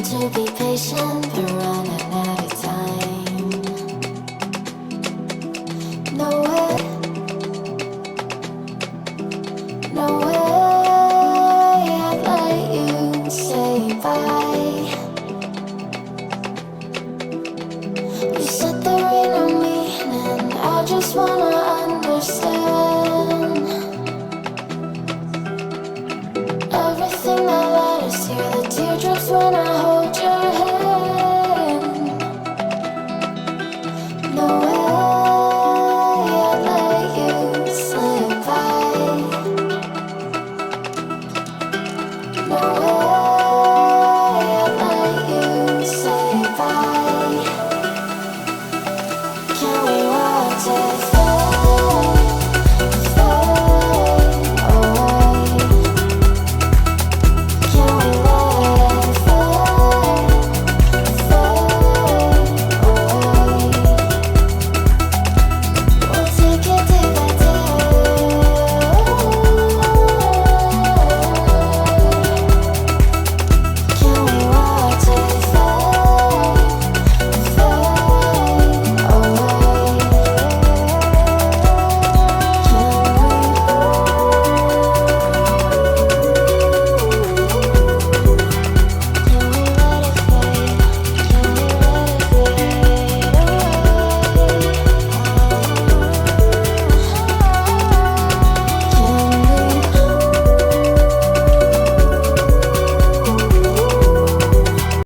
to be patient, but running out of time. No way, no way I'd let you say bye. You said there ain't no meaning, I just wanna understand everything that led us here, the teardrops when I